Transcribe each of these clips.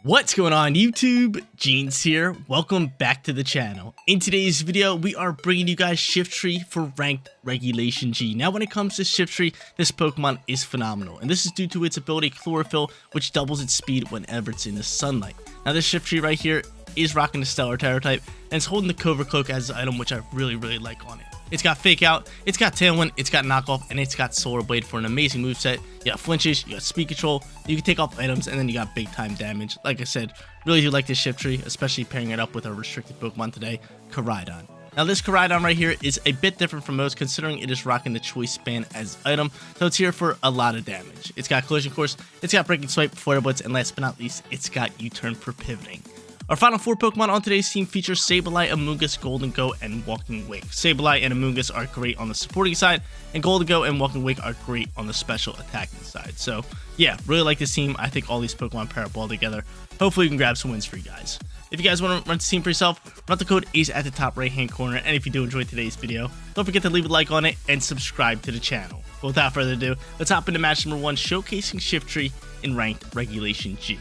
What's going on YouTube? Jeans here. Welcome back to the channel. In today's video, we are bringing you guys Shiftry for ranked Regulation G. Now when it comes to Shiftry, this Pokemon is phenomenal, and this is due to its ability CHLOROPHYLL, which doubles its speed whenever it's in the sunlight. Now this Shiftry right here is rocking the Stellar Terror type, and it's holding the Covert Cloak as an item, which I really like on it. It's got Fake Out, it's got Tailwind, it's got Knockoff, and it's got Solar Blade for an amazing moveset. You got Flinches, you got Speed Control, you can take off items, and then you got big time damage. Like I said, really do like this Shiftry, especially pairing it up with our restricted Pokemon today, Koraidon. Now this Koraidon right here is a bit different from most, considering it is rocking the Choice Span as item, so it's here for a lot of damage. It's got Collision Course, it's got Breaking Swipe, Flare Blitz, and last but not least, it's got U-Turn for pivoting. Our final 4 Pokemon on today's team feature Sableye, Amoonguss, Gholdengo, and Walking Wake. Sableye and Amoonguss are great on the supporting side, and Gholdengo and Walking Wake are great on the special attacking side. So yeah, really like this team. I think all these Pokemon pair up well together. Hopefully we can grab some wins for you guys. If you guys want to run the team for yourself, run the code is at the top right hand corner, and if you do enjoy today's video, don't forget to leave a like on it and subscribe to the channel. But without further ado, let's hop into match number 1, showcasing Shiftry in ranked Regulation G.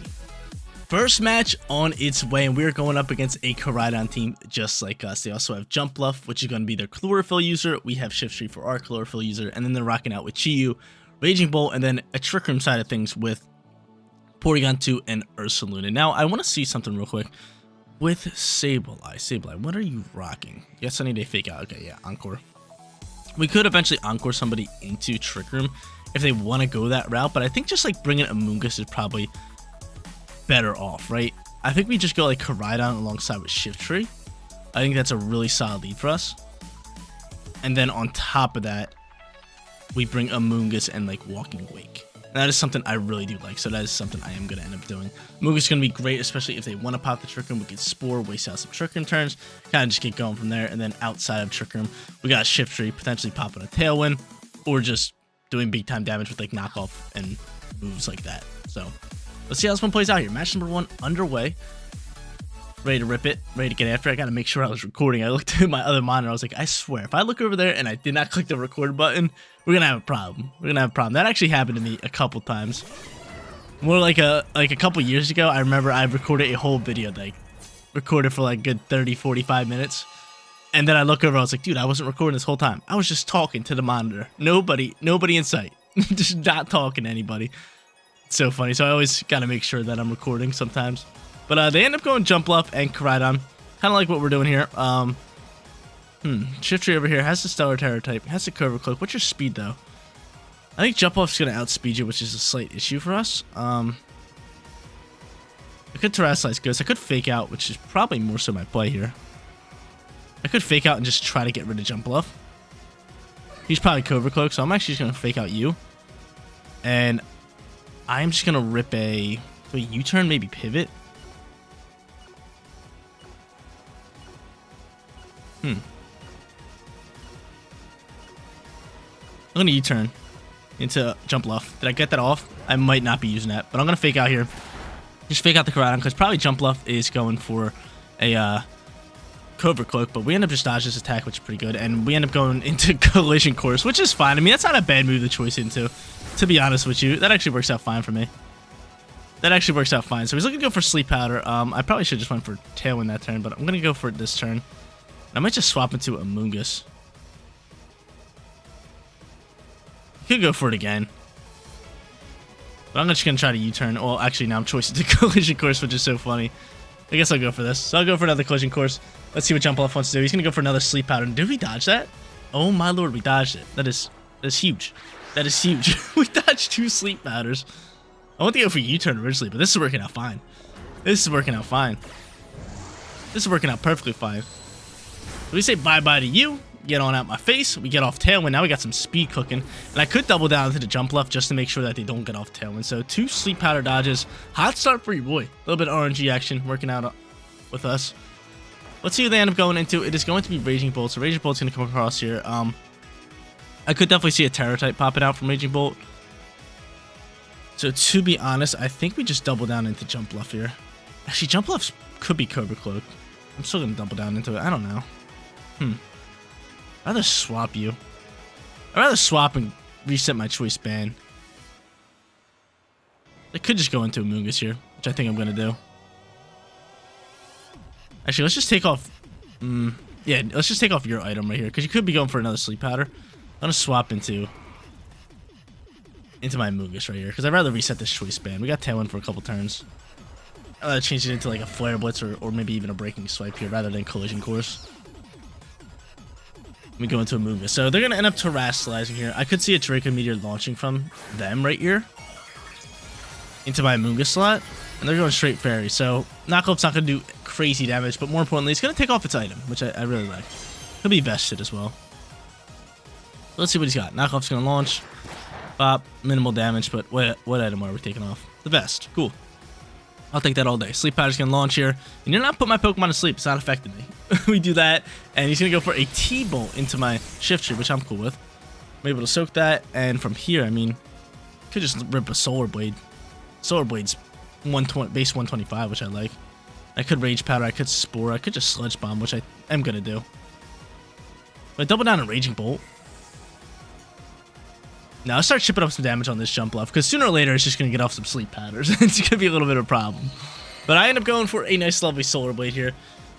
First match on its way, and we're going up against a Koraidon team just like us. They also have Jump Bluff, which is going to be their CHLOROPHYLL user. We have Shiftry for our CHLOROPHYLL user, and then they're rocking out with Chi-Yu, Raging Bolt, and then a Trick Room side of things with Porygon 2 and Ursaluna. Now, I want to see something real quick with Sableye. Sableye, what are you rocking? Yes, I need a Fake Out. Okay, yeah, Encore. We could eventually Encore somebody into Trick Room if they want to go that route, but I think just like bringing Amoonguss is probably better off, right? I think we just go like Koraidon alongside with Shiftry. I think that's a really solid lead for us. And then on top of that, we bring Amoonguss and like Walking Wake. And that is something I really do like, so that is something I am going to end up doing. Amoonguss is going to be great, especially if they want to pop the Trick Room. We can Spore, waste out some Trick Room turns, kind of just get going from there. And then outside of Trick Room, we got Shiftry potentially popping a Tailwind, or just doing big time damage with like Knockoff and moves like that. So let's see how this one plays out here. Match number 1 underway. Ready to rip it. Ready to get after it. I gotta make sure I was recording. I looked at my other monitor. I was like, I swear, if I look over there and I did not click the record button, we're gonna have a problem. We're gonna have a problem. That actually happened to me a couple times. More like a couple years ago, I remember I recorded a whole video, like recorded for like a good 30-45 minutes. And then I look over, I was like, dude, I wasn't recording this whole time. I was just talking to the monitor. Nobody in sight. Just not talking to anybody. So funny. So I always gotta make sure that I'm recording sometimes. But they end up going Jump Bluff and Koraidon, kind of like what we're doing here. Shiftry over here has the Stellar Terror type, has the Covert Cloak. What's your speed though? I think Jump Bluff's gonna outspeed you, which is a slight issue for us. I could Terrasilize Ghost. I could Fake Out, which is probably more so my play here. I could Fake Out and just try to get rid of Jump Bluff. He's probably Covert Cloak, so I'm actually just gonna Fake Out you. And I'm just gonna rip a U-turn, maybe pivot. I'm gonna U-turn into Jump Bluff. Did I get that off? I might not be using that, but I'm gonna Fake Out here. Just Fake Out the Koraidon, because probably Jump Bluff is going for a Covert Cloak, but we end up just dodging this attack, which is pretty good, and we end up going into Collision Course, which is fine. I mean, that's not a bad move to choice into. To be honest with you, that actually works out fine for me. That actually works out fine. So he's looking to go for Sleep Powder. I probably should have just went for Tailwind that turn, but I'm going to go for it this turn. I might just swap into Amoonguss. Could go for it again. But I'm just going to try to U-turn. Well, actually, now I'm choicing the Collision Course, which is so funny. I guess I'll go for this. So I'll go for another Collision Course. Let's see what Jump Bluff wants to do. He's going to go for another Sleep Powder. Did we dodge that? Oh my lord, we dodged it. That is huge. That is huge. We dodged 2 Sleep Powders. I want to go for U-turn originally, but this is working out fine. This is working out fine. This is working out perfectly fine. So we say bye-bye to you. Get on out my face. We get off Tailwind. Now we got some speed cooking. And I could double down into the Jump Bluff just to make sure that they don't get off Tailwind. So 2 Sleep Powder dodges. Hot start for your boy. A little bit of RNG action working out with us. Let's see who they end up going into. It is going to be Raging Bolt. So Raging Bolt's going to come across here. I could definitely see a Terror type popping out from Raging Bolt. So to be honest, I think we just double down into Jump Bluff here. Actually, Jump Bluff could be Covert Cloak. I'm still going to double down into it. I don't know. I'd rather swap you. I'd rather swap and reset my choice span. I could just go into Amoonguss here, which I think I'm going to do. Actually, let's just take off... yeah, let's just take off your item right here, because you could be going for another sleep powder. I'm going to swap into my Amoonguss right here, because I'd rather reset this choice band. We got Tailwind for a couple turns. I'd change it into like a Flare Blitz or maybe even a Breaking Swipe here rather than Collision Course. Let me go into Amoonguss. So they're going to end up terrestrializing here. I could see a Draco Meteor launching from them right here into my Amoonguss slot. And they're going straight Fairy. So Knockoff's not going to do crazy damage, but more importantly, it's going to take off its item, which I really like. Could be vested as well. Let's see what he's got. Knockoff's going to launch. Bop. Minimal damage, but what item are we taking off? The vest. Cool. I'll take that all day. Sleep Powder's going to launch here. And you're not putting my Pokemon to sleep. It's not affecting me. We do that. And he's going to go for a T-Bolt into my Shiftry, which I'm cool with. I'm able to soak that. And from here, I mean, could just rip a Solar Blade. Solar Blade's 120, base 125, which I like. I could Rage Powder. I could Spore. I could just Sludge Bomb, which I am going to do. But double down on Raging Bolt. Now, let's start shipping up some damage on this jump bluff, because sooner or later, it's just going to get off some sleep patterns. It's going to be a little bit of a problem. But I end up going for a nice, lovely Solar Blade here.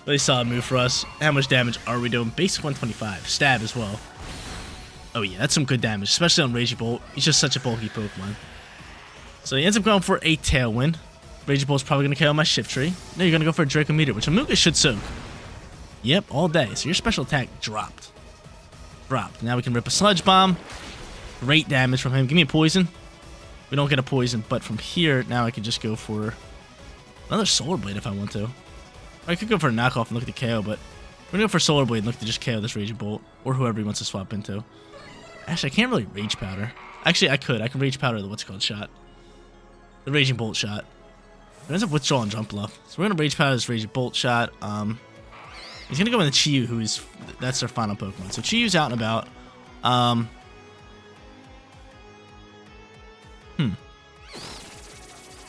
Really solid move for us. How much damage are we doing? Base 125. Stab as well. Oh, yeah, that's some good damage, especially on Raging Bolt. He's just such a bulky Pokemon. So he ends up going for a Tailwind. Raging Bolt's probably going to KO my Shiftry. Now you're going to go for a Draco Meteor, which Amoonguss should soak. Yep, all day. So your special attack dropped. Now we can rip a Sludge Bomb. Great damage from him. Give me a poison. We don't get a poison, but from here, now I can just go for another Solar Blade if I want to. Or I could go for a knockoff and look at the KO, but we're going to go for Solar Blade and look to just KO this Raging Bolt, or whoever he wants to swap into. Actually, I can't really Rage Powder. Actually, I could. I can Rage Powder the what's called shot. The Raging Bolt shot. It ends up withdrawing Jump Bluff. So we're going to Rage Powder this Raging Bolt shot. He's going to go in the Chi-Yu, that's their final Pokemon. So Chi-Yu's out and about.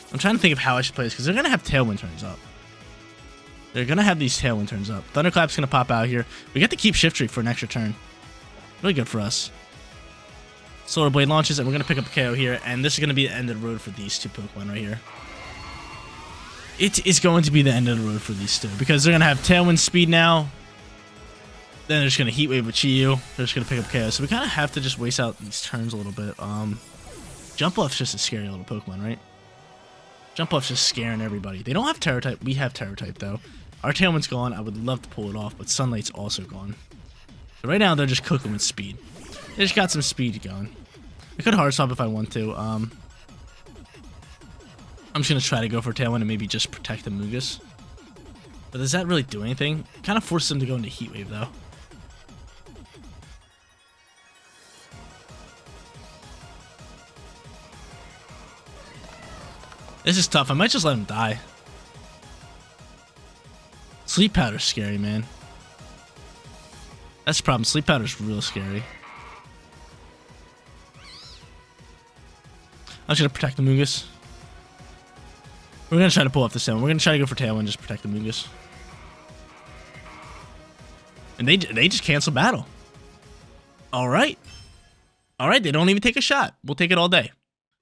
I'm trying to think of how I should play this, because they're going to have Tailwind turns up. They're going to have these Tailwind turns up. Thunderclap's going to pop out here. We get to keep Shiftry for an extra turn. Really good for us. Solar Blade launches, and we're going to pick up a KO here, and this is going to be the end of the road for these two Pokemon right here. It is going to be the end of the road for these two, because they're going to have Tailwind speed now. Then they're just going to Heat Wave with Chi-Yu. They're just going to pick up KO. So we kind of have to just waste out these turns a little bit. Jump Bluff's just a scary little Pokemon, right? Jump Bluff's just scaring everybody. They don't have Terror type. We have Terror type, though. Our Tailwind's gone. I would love to pull it off, but Sunlight's also gone. So right now, they're just cooking with speed. They just got some speed going. I could Hard Swap if I want to. I'm just going to try to go for Tailwind and maybe just protect the Amoonguss. But does that really do anything? Kind of forces them to go into Heat Wave, though. This is tough. I might just let him die. Sleep Powder's scary, man. That's the problem. Sleep Powder's real scary. I'm just going to protect the Amoonguss. We're going to try to pull off the Tailwind. We're going to try to go for Tailwind, just protect the Amoonguss. And they just cancel battle. Alright. Alright, they don't even take a shot. We'll take it all day.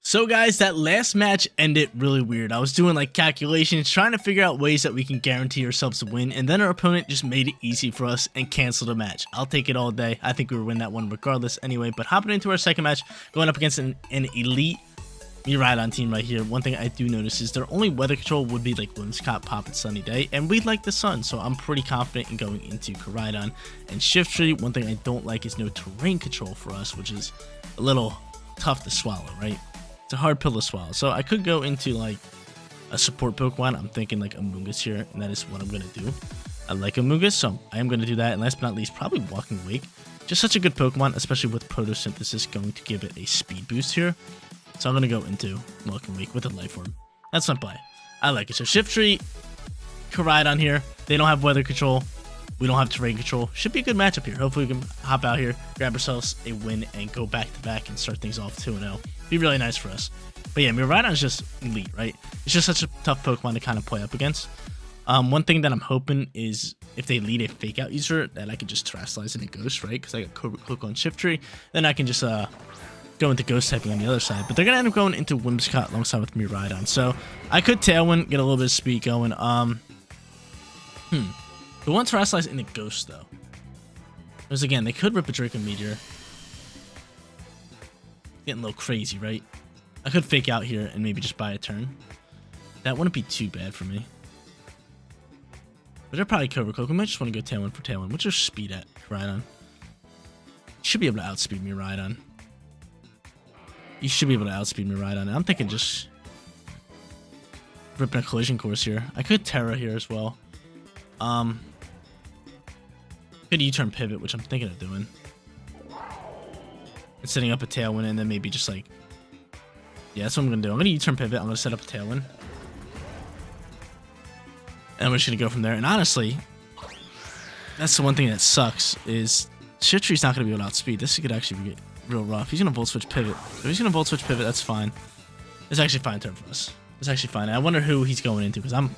So guys, that last match ended really weird. I was doing like calculations, trying to figure out ways that we can guarantee ourselves a win, and then our opponent just made it easy for us and canceled the match. I'll take it all day. I think we would win that one regardless anyway, but hopping into our second match, going up against an elite Koraidon team right here. One thing I do notice is their only weather control would be like Whimsicott, Pop, and Sunny Day, and we like the sun, so I'm pretty confident in going into Koraidon. And Shiftry, one thing I don't like is no terrain control for us, which is a little tough to swallow, right? It's a hard pill to swallow. So I could go into like a support Pokemon. I'm thinking like Amoonguss here, and that is what I'm going to do. I like Amoonguss, so I am going to do that. And last but not least, probably Walking Wake. Just such a good Pokemon, especially with Photosynthesis going to give it a speed boost here. So I'm going to go into Walking Wake with a Life Orb. That's my play. I like it. So Shiftry, Koraidon here. They don't have weather control. We don't have terrain control. Should be a good matchup here. Hopefully we can hop out here, grab ourselves a win, and go back-to-back and start things off 2-0. Be really nice for us. But yeah, Koraidon is just elite, right? It's just such a tough Pokemon to kind of play up against. One thing that I'm hoping is if they lead a Fake Out user, that I can just Terrestrialize into Ghost, right? Because I got Hook on Shiftry. Then I can just go into Ghost typing on the other side. But they're going to end up going into Whimsicott alongside with Koraidon. So I could Tailwind, get a little bit of speed going. We want Terrasilize into Ghost, though. Because, again, they could rip a Draco Meteor. Getting a little crazy, right? I could fake out here and maybe just buy a turn. That wouldn't be too bad for me. But they're probably Cobra Cloak. I might just want to go Tailwind for Tailwind. What's your speed at, Koraidon? Should be able to outspeed me, Koraidon. You should be able to outspeed me, Koraidon. I'm thinking just ripping a collision course here. I could Terra here as well. Could U-turn pivot, which I'm thinking of doing. And setting up a Tailwind and then maybe just like... Yeah, that's what I'm going to do. I'm going to U-turn pivot. I'm going to set up a Tailwind. And we're just going to go from there. And honestly, that's the one thing that sucks is Shiftry's not going to be able to outspeed. This could actually be real rough. He's going to Volt Switch pivot. If he's going to Volt Switch pivot, that's fine. It's actually fine turn for us. It's actually fine. I wonder who he's going into because I'm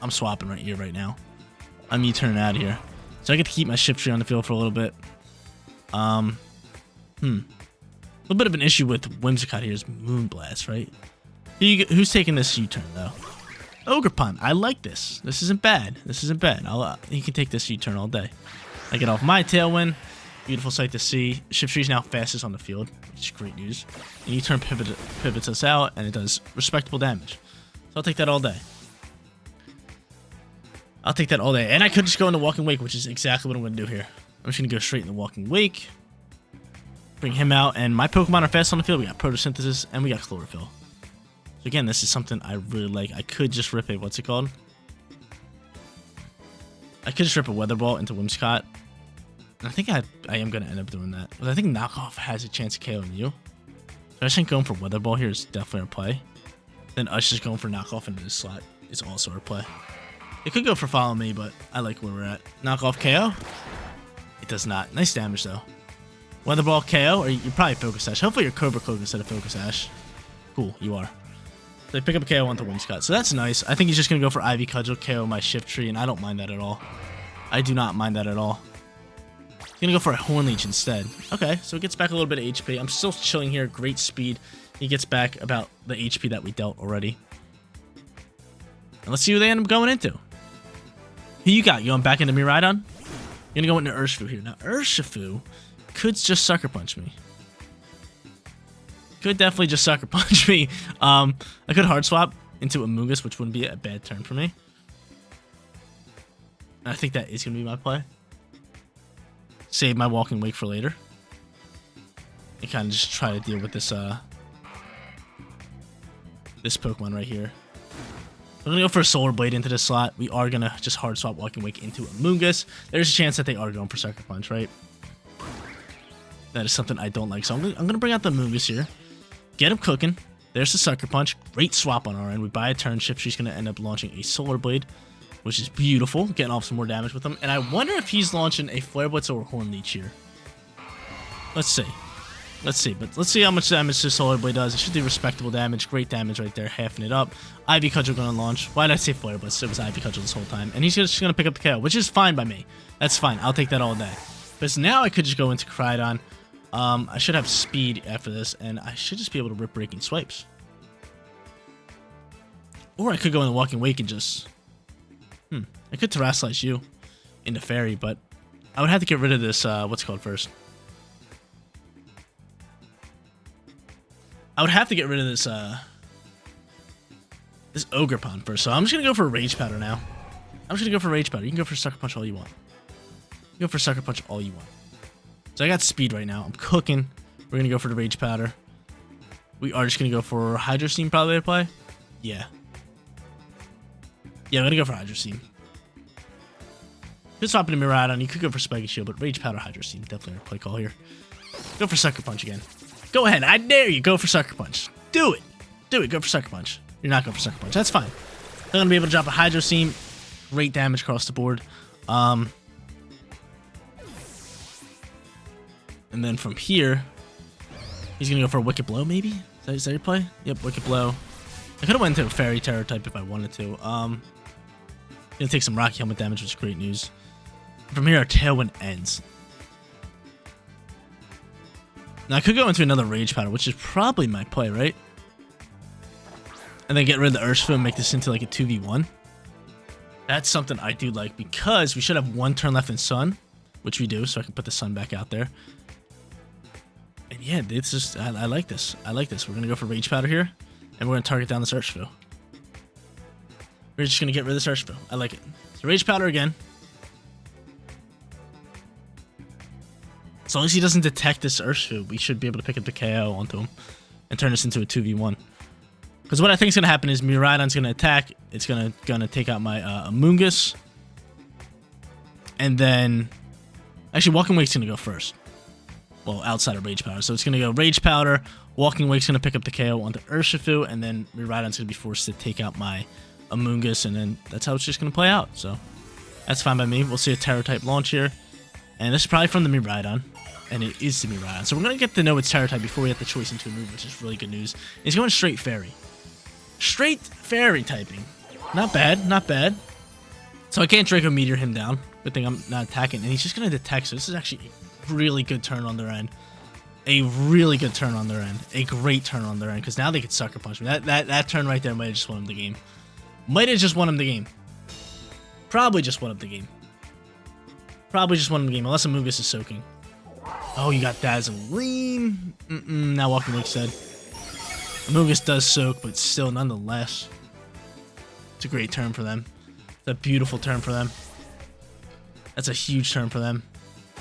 swapping right here, right now. I'm U-turning out of here. So I get to keep my Shiftry on the field for a little bit. A little bit of an issue with Whimsicott here is Moonblast, right? Who's taking this U-turn, though? Ogerpon. I like this. This isn't bad. This isn't bad. He can take this U-turn all day. I get off my Tailwind. Beautiful sight to see. Shiftry's now fastest on the field, which is great news. And U-turn pivots us out, and it does respectable damage. So I'll take that all day. I'll take that all day. And I could just go into Walking Wake, which is exactly what I'm going to do here. I'm just going to go straight into Walking Wake. Bring him out, and my Pokemon are fast on the field. We got Photosynthesis, and we got Chlorophyll. So again, this is something I really like. I could just rip a, what's it called? I could just rip a Weather Ball into Whimsicott. And I think I am going to end up doing that. But I think Knockoff has a chance of KOing you. So I think going for Weather Ball here is definitely our play. Then us just going for Knockoff into this slot is also our play. It could go for Follow Me, but I like where we're at. Knockoff KO? It does not. Nice damage, though. Weather Ball KO, or you're probably Focus Sash. Hopefully you're Cobra Cloak instead of Focus Sash. Cool, you are. So they pick up a KO onto Whimsicott. So that's nice. I think he's just going to go for Ivy Cudgel, KO my Shiftry, and I don't mind that at all. I do not mind that at all. He's going to go for a Horn Leech instead. Okay, so it gets back a little bit of HP. I'm still chilling here. Great speed. He gets back about the HP that we dealt already. And let's see who they end up going into. Who you got? You going back into Miraidon? You're going to go into Urshifu here. Now, Urshifu could just Sucker Punch me. Could definitely just Sucker Punch me. I could Hard Swap into Amoonguss, which wouldn't be a bad turn for me. And I think that is going to be my play. Save my Walking Wake for later. And kind of just try to deal with this this Pokemon right here. I'm going to go for a Solar Blade into this slot. We are going to just Hard Swap Walking Wake into Amoonguss. There's a chance that they are going for Sucker Punch, right? That is something I don't like. So I'm going to bring out the Amoonguss here. Get him cooking. There's the Sucker Punch. Great swap on our end. We buy a turn. Shiftry's going to end up launching a Solar Blade, which is beautiful. Getting off some more damage with him. And I wonder if he's launching a Flare Blitz or a Horn Leech here. Let's see. Let's see. But let's see how much damage this Solar Blade does. It should do respectable damage. Great damage right there. Halving it up. Ivy Cudgel going to launch. Why did I say Flare Blitz? It was Ivy Cudgel this whole time. And he's just going to pick up the KO, which is fine by me. That's fine. I'll take that all day. Because now I could just go into Koraidon. I should have speed after this, and I should just be able to rip Breaking Swipes. Or I could go in the Walking Wake and just... I could Terrasilize you into Fairy, but I would have to get rid of this, what's it called first? I would have to get rid of this, this Ogerpon first, so I'm just going to go for a Rage Powder now. I'm just going to go for Rage Powder. You can go for Sucker Punch all you want. You can go for Sucker Punch all you want. So I got speed right now. I'm cooking. We're going to go for the Rage Powder. We are just going to go for Hydro Steam probably to play. Yeah. Yeah, I'm going to go for Hydro Steam. Could swap into Miraidon. You could go for Spiky Shield, but Rage Powder, Hydro Steam. Definitely our play call here. Go for Sucker Punch again. Go ahead. I dare you. Go for Sucker Punch. Do it. Do it. Go for Sucker Punch. You're not going for Sucker Punch. That's fine. They're going to be able to drop a Hydro Steam. Great damage across the board. And then from here, he's going to go for a Wicked Blow, maybe? Is that your play? Yep, Wicked Blow. I could have went into a Fairy Terror type if I wanted to. Going to take some Rocky Helmet damage, which is great news. From here, our Tailwind ends. Now, I could go into another Rage Powder, which is probably my play, right? And then get rid of the Urshifu and make this into like a 2v1. That's something I do like, because we should have 1 turn left in Sun, which we do, so I can put the Sun back out there. And yeah, it's just, I like this. I like this. We're going to go for Rage Powder here, and we're going to target down this Urshifu. We're just going to get rid of this Urshifu. I like it. So Rage Powder again. As long as he doesn't detect this Urshifu, we should be able to pick up the KO onto him and turn this into a 2v1. Because what I think is going to happen is Miraidon's going to attack. It's going to take out my Amoonguss. And then... Actually, Walking Wake's going to go first. Well, outside of Rage Powder. So it's going to go Rage Powder. Walking Wake's going to pick up the KO onto Urshifu. And then Miraidon's going to be forced to take out my Amoonguss. And then that's how it's just going to play out. So that's fine by me. We'll see a Terror-type launch here. And this is probably from the Miraidon. And it is the Miraidon. So we're going to get to know its Terror-type before we have the choice into a move, which is really good news. It's going straight Fairy. Straight Fairy typing. Not bad, not bad. So I can't Draco Meteor him down. Good thing I'm not attacking. And he's just going to detect. So this is actually a really good turn on their end. A really good turn on their end. A great turn on their end. Because now they could Sucker Punch me. That turn right there might have just won him the game. Might have just won him the game. Probably just won him the game. Probably just won him the game. Unless Amoonguss is soaking. Oh, you got Dazzling Gleam. Now Walking Wake said. Amoonguss does soak, but still, nonetheless, it's a great turn for them. It's a beautiful turn for them. That's a huge turn for them.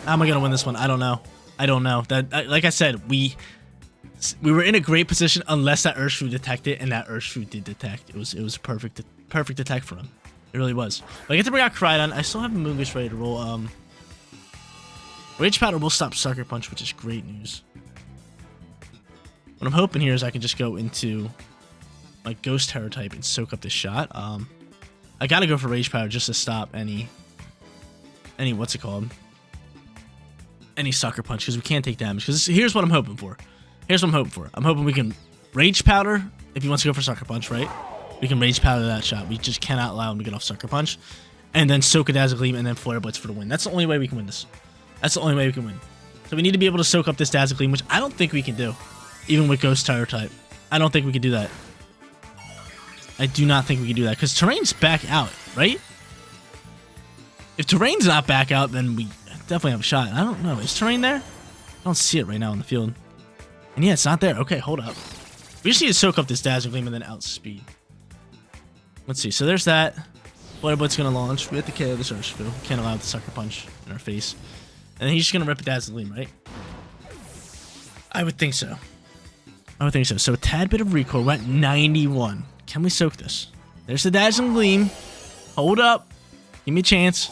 How am I gonna win this one? I don't know. I don't know. That, like I said, we were in a great position unless that Urshifu detected, and that Urshifu did detect. It was a perfect attack for him. It really was. But I get to bring out Koraidon. I still have Amoonguss ready to roll. Rage Powder will stop Sucker Punch, which is great news. What I'm hoping here is I can just go into my Ghost Terror type and soak up this shot. I gotta go for Rage Powder just to stop any what's it called? Any Sucker Punch, because we can't take damage. Because here's what I'm hoping for. Here's what I'm hoping for. I'm hoping we can Rage Powder if he wants to go for Sucker Punch, right? We can Rage Powder that shot. We just cannot allow him to get off Sucker Punch. And then soak a Dazzle Gleam and then Flare Blitz for the win. That's the only way we can win this. That's the only way we can win. So we need to be able to soak up this Dazzle Gleam, which I don't think we can do. Even with Ghost Terror type. I don't think we can do that. I do not think we can do that. Because Terrain's back out, right? If Terrain's not back out, then we definitely have a shot. I don't know. Is Terrain there? I don't see it right now on the field. And yeah, it's not there. Okay, hold up. We just need to soak up this Dazzle Gleam and then outspeed. Let's see. So there's that. Flare Blitz going to launch. We have to KO this Urshifu. Can't allow the Sucker Punch in our face. And then he's just going to rip a Dazzle Gleam, right? I would think so. I would think so. So a tad bit of recoil. We're at 91. Can we soak this? There's the Dazzling Gleam. Hold up. Give me a chance.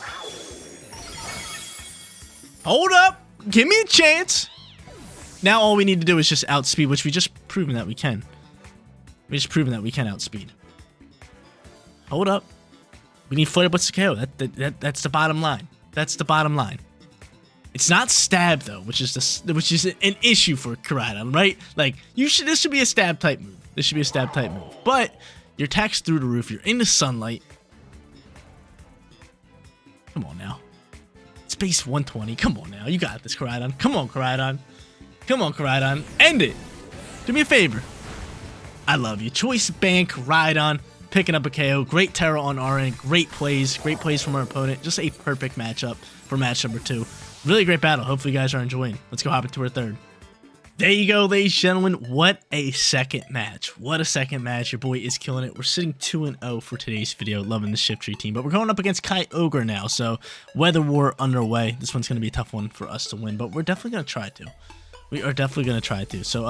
Hold up. Give me a chance. Now all we need to do is just outspeed, which we just proven that we can. We just proven that we can outspeed. Hold up. We need Flare Blitz to KO. That's the bottom line. That's the bottom line. It's not stab though, which is an issue for Koraidon, right? Like this should be a stab type move. This should be a stab type move. But your attack's through the roof. You're in the sunlight. Come on now. Space 120. Come on now. You got this, Koraidon. Come on, Koraidon. Come on, Koraidon. End it. Do me a favor. I love you. Choice Bank, Koraidon, picking up a KO. Great terror on our end. Great plays. Great plays from our opponent. Just a perfect matchup for match number 2. Really great battle. Hopefully you guys are enjoying. Let's go hop into our third. There you go, ladies and gentlemen. What a second match. What a second match. Your boy is killing it. We're sitting 2-0 for today's video. Loving the Shiftry team. But we're going up against Kyogre now. So weather war underway. This one's going to be a tough one for us to win. But we're definitely going to try to. We are definitely going to try to. So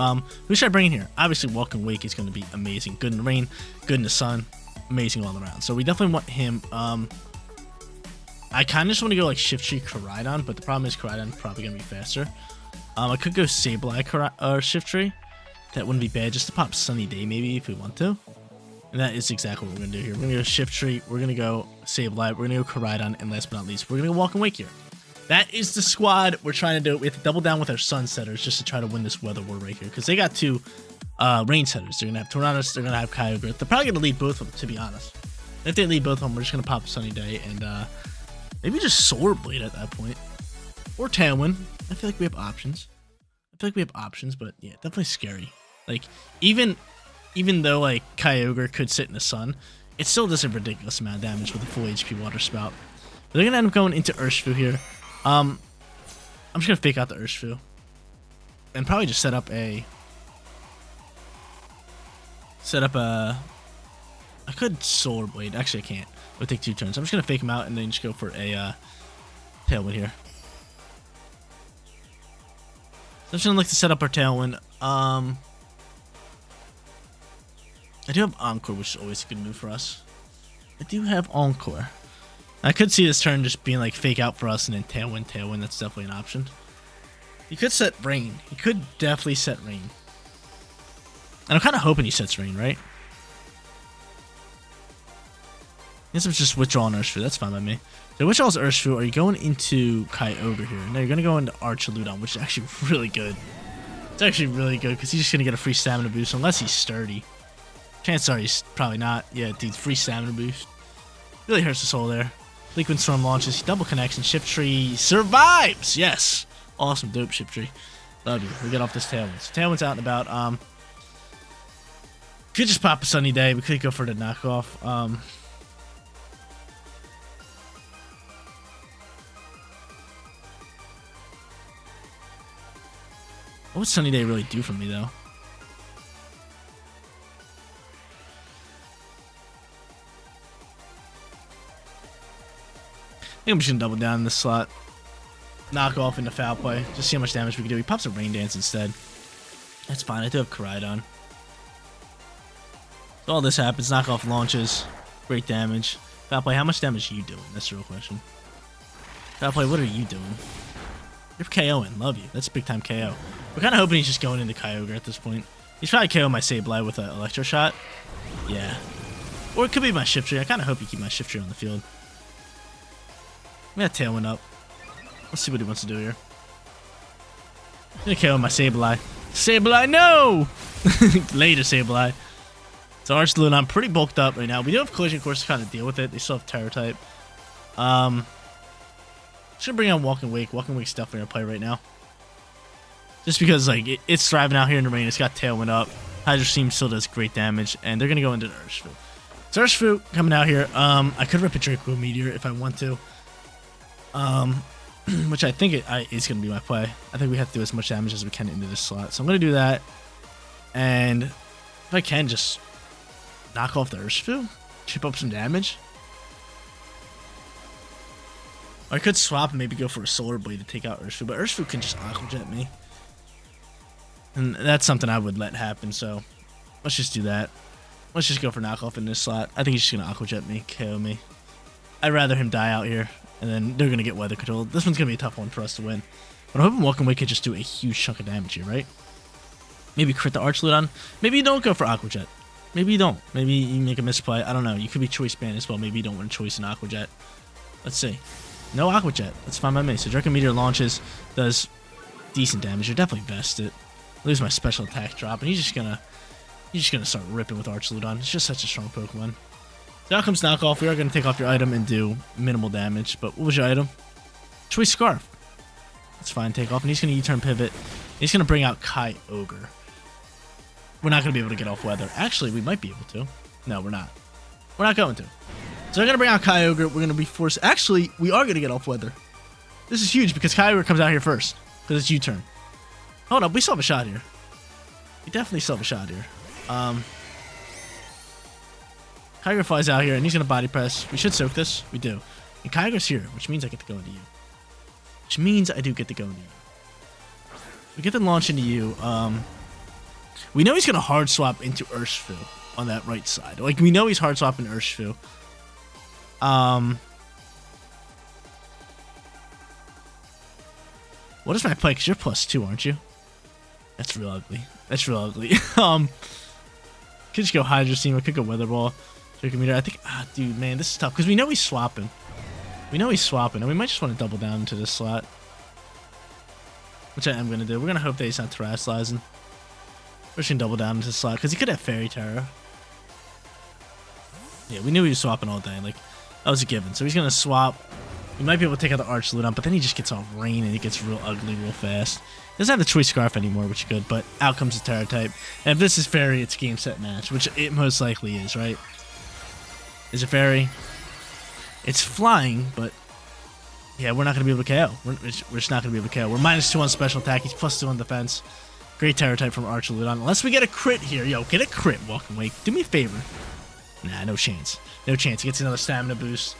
who should I bring in here? Obviously Walking Wake is going to be amazing. Good in the rain. Good in the sun. Amazing all around. So we definitely want him. I kind of just want to go like Shiftry Koraidon, but the problem is Koraidon's probably going to be faster. I could go Sableye Shiftry. That wouldn't be bad. Just to pop Sunny Day maybe if we want to. And that is exactly what we're going to do here. We're going to go Shiftry. We're going to go Sableye. We're going to go Koraidon. And last but not least, we're going to go Walking Wake here. That is the squad we're trying to do. We have to double down with our Sun Setters just to try to win this weather war right here. Because they got 2 Rain Setters. They're going to have Tornadus. They're going to have Kyogre. They're probably going to lead both of them, to be honest. If they lead both of them, we're just going to pop Sunny Day and maybe just Sword Blade at that point. Or Tailwind. I feel like we have options. But yeah, definitely scary. Like, even though, like, Kyogre could sit in the sun, it still does a ridiculous amount of damage with a full HP Water Spout. But they're gonna end up going into Urshifu here. I'm just gonna fake out the Urshifu and probably just set up a. I could Solar Blade. Actually, I can't. It would take 2 turns. I'm just gonna fake him out and then just go for a Tailwind here. So I'm just gonna look to set up our Tailwind. I do have Encore, which is always a good move for us. I do have Encore. I could see this turn just being like fake out for us and then Tailwind, Tailwind. That's definitely an option. He could set Rain. He could definitely set Rain. And I'm kind of hoping he sets Rain, right? I guess I'm just withdrawing Urshifu. That's fine by me. So withdrawals Urshifu. Are you going into Kyogre here? No, you're going to go into Archaludon, which is actually really good. It's actually really good because he's just going to get a free stamina boost unless he's sturdy. Chances are he's probably not. Yeah, dude, free stamina boost. Really hurts the soul there. Liquid Storm launches. Double connects and Shiftry survives. Yes. Awesome. Dope, Shiftry. Love you. We get off this Tailwind. So Tailwind's out and about. Could just pop a Sunny Day. We could go for the knockoff. What would Sunny Day really do for me, though? I think I'm just going to double down in this slot. Knock off into Foul Play. Just see how much damage we can do. He pops a Rain Dance instead. That's fine. I do have Koraidon. So all this happens. Knock off launches. Great damage. Foul Play, how much damage are you doing? That's the real question. Foul Play, what are you doing? You're KOing. Love you. That's a big time KO. We're kind of hoping he's just going into Kyogre at this point. He's probably KO my Sableye with an Electro Shot. Yeah. Or it could be my Shiftry. I kind of hope you keep my Shiftry on the field. I'm going to Tailwind up. Let's see what he wants to do here. I'm going to KO my Sableye. Sableye, no! Later, Sableye. So Archaludon, I'm pretty bulked up right now. We do have Collision Course to kind of deal with it. They still have Terror type. Should bring on Walking Wake. Walking Wake's definitely our play right now. Just because like it's thriving out here in the rain. It's got Tailwind up. Hydro Steam still does great damage, and they're gonna go into Urshifu. So Urshifu coming out here. I could rip a Draco Meteor if I want to. Which I think is gonna be my play. I think we have to do as much damage as we can into this slot. So I'm gonna do that, and if I can just knock off the Urshifu, chip up some damage. Or I could swap and maybe go for a Solar Blade to take out Urshifu, but Urshifu can just Aqua Jet me. And that's something I would let happen, so let's just do that. Let's just go for knockoff in this slot. I think he's just going to Aqua Jet me, KO me. I'd rather him die out here, and then they're going to get Weather Control. This one's going to be a tough one for us to win. But I'm hoping Walking Away could just do a huge chunk of damage here, right? Maybe crit the Archaludon. Maybe you don't go for Aqua Jet. Maybe you don't. Maybe you make a misplay. I don't know. You could be choice banned as well. Maybe you don't want to choice an Aqua Jet. Let's see. No Aqua Jet. That's fine by me. So Draco Meteor launches, does decent damage. You're definitely vested. Lose my special attack drop, and he's just gonna start ripping with Archaludon. It's just such a strong Pokemon. So out comes knockoff. We are gonna take off your item and do minimal damage. But what was your item? Choice Scarf. That's fine. Take off, and he's gonna U-turn pivot. He's gonna bring out Kyogre. We're not gonna be able to get off Weather. Actually, we might be able to. No, we're not. We're not going to. So they're gonna bring out Kyogre. We're gonna be forced. Actually, we are gonna get off Weather. This is huge because Kyogre comes out here first because it's U-turn. Hold up, we still have a shot here. We definitely still have a shot here. Kyogre flies out here, and he's going to body press. We should soak this. We do. And Kyogre's here, which means I get to go into you. Which means I do get to go into you. We get the launch into you. We know he's going to hard swap into Urshifu on that right side. Like, we know he's hard swapping Urshifu. What is my play? Because you're +2, aren't you? That's real ugly. That's real ugly. Could just go Hydro Steam. I could go Weather Ball. Draco Meteor. I think, dude, man, this is tough. Because we know he's swapping. We know he's swapping. And we might just want to double down into this slot. Which I am going to do. We're going to hope that he's not Terraslizing. We're just going to double down into this slot. Because he could have Fairy Terror. Yeah, we knew he was swapping all day. Like, that was a given. So he's going to swap. We might be able to take out the Archaludon, but then he just gets off Rain and it gets real ugly real fast. He doesn't have the Choice Scarf anymore, which is good, but out comes the Terror type. And if this is Fairy, it's game, set, match, which it most likely is, right? Is it fairy? It's flying, but yeah, we're not going to be able to KO. We're just not going to be able to KO. We're -2 on special attack. He's +2 on defense. Great Terror type from Archaludon. Unless we get a crit here. Yo, get a crit, Welcome Wake. Do me a favor. Nah, no chance. No chance. He gets another stamina boost.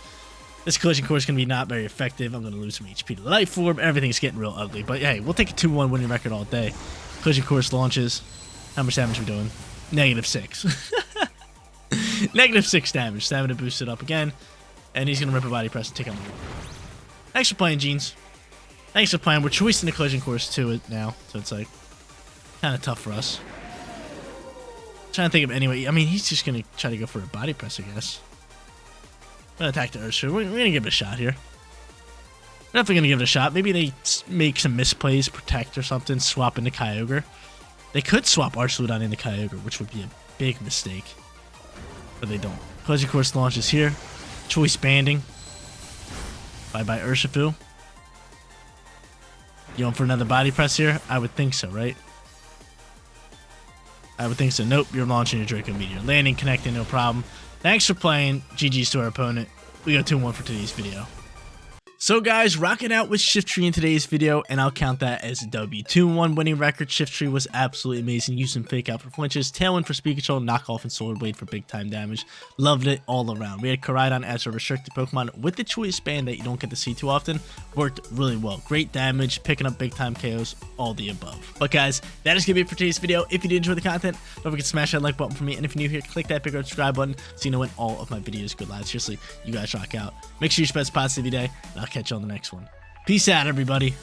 This collision course is going to be not very effective. I'm going to lose some HP to the Life Orb. Everything's getting real ugly. But hey, we'll take a 2-1 winning record all day. Collision course launches. How much damage are we doing? -6. -6 damage. Stamina boosted up again. And he's going to rip a body press and take on the wall. Thanks for playing, Jeans. Thanks for playing. We're choicing the collision course to it now. So it's like kind of tough for us. Trying to think of any way. I mean, he's just going to try to go for a body press, I guess. I'm going to attack the Urshifu. We're going to give it a shot here. We're definitely going to give it a shot. Maybe they make some misplays, protect or something, swap into Kyogre. They could swap Archaludon into Kyogre, which would be a big mistake. But they don't. Collision course launches here. Choice banding. Bye-bye Urshifu. You going for another body press here? I would think so, right? I would think so. Nope, you're launching your Draco Meteor. Landing, connecting, no problem. Thanks for playing. GG's to our opponent. We got 2-1 for today's video. So guys, rocking out with Shiftry in today's video, and I'll count that as a W. 2-1 winning record. Shiftry was absolutely amazing. Using Fake Out for flinches, Tailwind for speed control, Knockoff and Solar Blade for big time damage. Loved it all around. We had Koraidon as a restricted Pokemon with the choice band that you don't get to see too often. Worked really well. Great damage, picking up big time KOs, all the above. But guys, that is going to be it for today's video. If you did enjoy the content, don't forget to smash that like button for me. And if you're new here, click that big red subscribe button so you know when all of my videos go live. Seriously, you guys rock out. Make sure you spread positivity day. I'll catch you on the next one. Peace out, everybody.